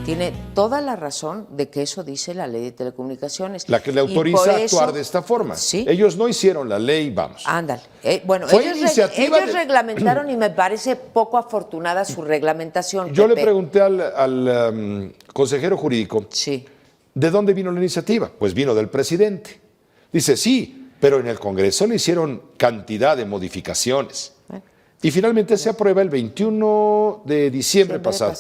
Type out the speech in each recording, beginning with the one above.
tiene toda la razón de que eso dice la ley de telecomunicaciones. La que le autoriza a actuar de esta forma. Sí. Ellos no hicieron la ley, vamos. Ándale. Bueno, Fue ellos iniciativa reglamentaron y me parece poco afortunada su reglamentación. Yo Pepe. le pregunté al consejero jurídico, Sí. ¿de dónde vino la iniciativa? Pues vino del presidente. Dice, sí, pero en el Congreso le hicieron cantidad de modificaciones. Y finalmente se aprueba el 21 de diciembre pasado.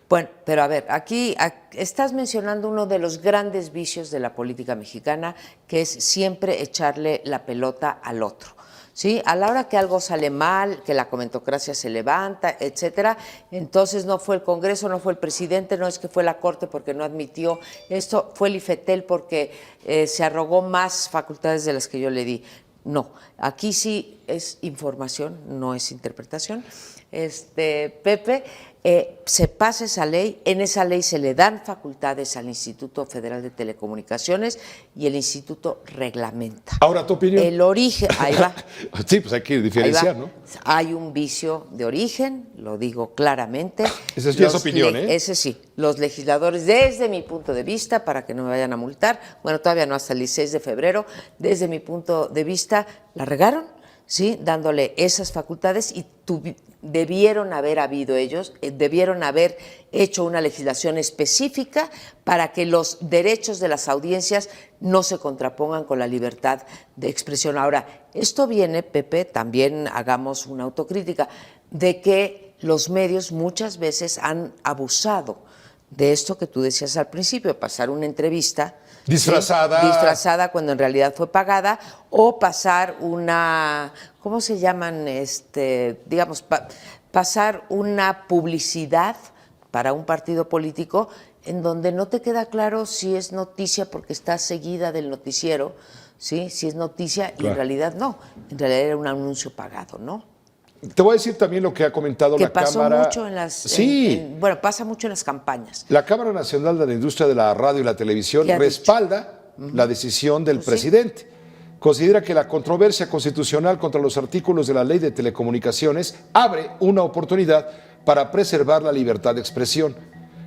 Bueno, pero a ver, aquí estás mencionando uno de los grandes vicios de la política mexicana, que es siempre echarle la pelota al otro. ¿Sí? A la hora que algo sale mal, que la comentocracia se levanta, etcétera, entonces no fue el Congreso, no fue el presidente, no es que fue la Corte porque no admitió esto, fue el IFETEL porque se arrogó más facultades de las que yo le di. No, aquí sí es información, no es interpretación. Pepe, se pasa esa ley, en esa ley se le dan facultades al Instituto Federal de Telecomunicaciones y el Instituto reglamenta. Ahora, ¿tu opinión? El origen, ahí va. Sí, pues hay que diferenciar, ¿no? Hay un vicio de origen, lo digo claramente. Esa sí es opinión, ¿eh? Ese sí. Los legisladores, desde mi punto de vista, para que no me vayan a multar, bueno, todavía no hasta el 16 de febrero, desde mi punto de vista, la regaron, ¿sí? Dándole esas facultades y debieron haber habido ellos, debieron haber hecho una legislación específica para que los derechos de las audiencias no se contrapongan con la libertad de expresión. Ahora, esto viene, Pepe, también hagamos una autocrítica, de que los medios muchas veces han abusado de esto que tú decías al principio, pasar una entrevista disfrazada. ¿sí? Disfrazada cuando en realidad fue pagada, o pasar una, ¿cómo se llaman? Digamos, pasar una publicidad para un partido político en donde no te queda claro si es noticia porque está seguida del noticiero, ¿sí? Si es noticia y en realidad no, en realidad era un anuncio pagado, ¿no? Te voy a decir también lo que ha comentado la Cámara. Que pasó mucho en las... Sí. Bueno, pasa mucho en las campañas. La Cámara Nacional de la Industria de la Radio y la Televisión respalda la decisión del presidente. Considera que la controversia constitucional contra los artículos de la Ley de Telecomunicaciones abre una oportunidad para preservar la libertad de expresión.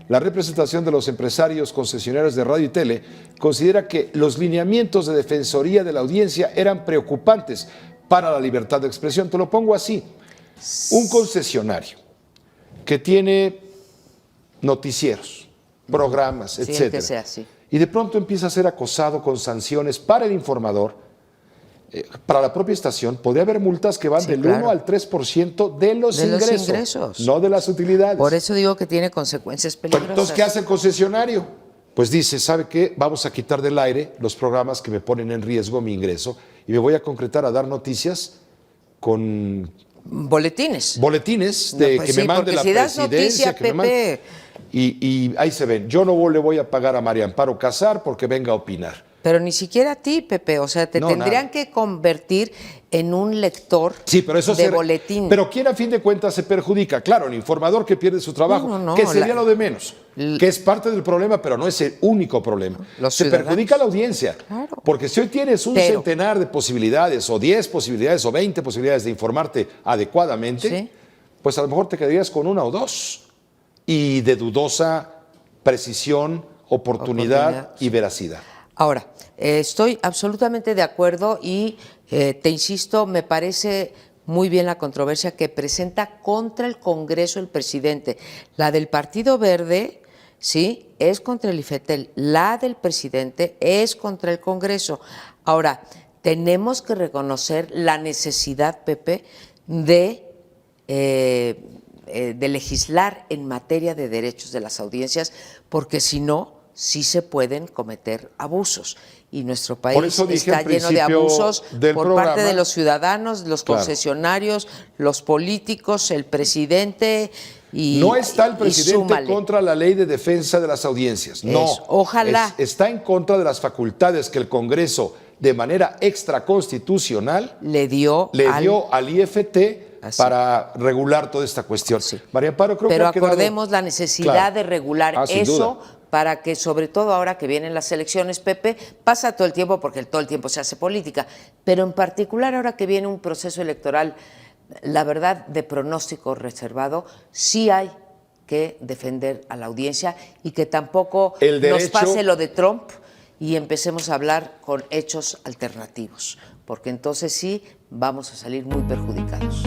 La representación de los empresarios concesionarios de radio y tele considera que los lineamientos de defensoría de la audiencia eran preocupantes para la libertad de expresión. Te lo pongo así. Un concesionario que tiene noticieros, programas, etcétera, que sea así. Y de pronto empieza a ser acosado con sanciones para el informador, para la propia estación, podría haber multas que van del 1 al 3% de los ingresos, no de las utilidades. Por eso digo que tiene consecuencias peligrosas. Entonces, ¿qué hace el concesionario? Pues dice, ¿sabe qué? Vamos a quitar del aire los programas que me ponen en riesgo mi ingreso y me voy a concretar a dar noticias con... Boletines. Boletines de que me mande la presidencia, que me mande... Y ahí se ven. Yo no le voy a pagar a María Amparo Casar porque venga a opinar. Pero ni siquiera a ti, Pepe. O sea, te tendrían que convertir en un lector de boletín. Pero ¿quién a fin de cuentas se perjudica? Claro, el informador que pierde su trabajo, que sería lo de menos, que es parte del problema, pero no es el único problema. Se perjudica a la audiencia. Claro. Porque si hoy tienes un centenar de posibilidades, o 10 posibilidades, o 20 posibilidades de informarte adecuadamente, pues a lo mejor te quedarías con una o dos. Y de dudosa precisión, oportunidad y veracidad. Ahora, estoy absolutamente de acuerdo y te insisto, me parece muy bien la controversia que presenta contra el Congreso el presidente. La del Partido Verde, sí, es contra el IFETEL. La del presidente es contra el Congreso. Ahora, tenemos que reconocer la necesidad, Pepe, de legislar en materia de derechos de las audiencias, porque si no, sí se pueden cometer abusos. Y nuestro país está lleno de abusos por parte de los ciudadanos, los concesionarios, los políticos, el presidente y no está el presidente contra la ley de defensa de las audiencias. No. Ojalá. Está en contra de las facultades que el Congreso, de manera extraconstitucional, le dio al IFT para regular toda esta cuestión. María Amparo, creo Pero que ha quedado... acordemos la necesidad de regular eso para que, sobre todo ahora que vienen las elecciones, Pepe, pasa todo el tiempo porque todo el tiempo se hace política, pero en particular ahora que viene un proceso electoral, la verdad, de pronóstico reservado, sí hay que defender a la audiencia y que tampoco derecho... nos pase lo de Trump y empecemos a hablar con hechos alternativos, porque entonces sí vamos a salir muy perjudicados.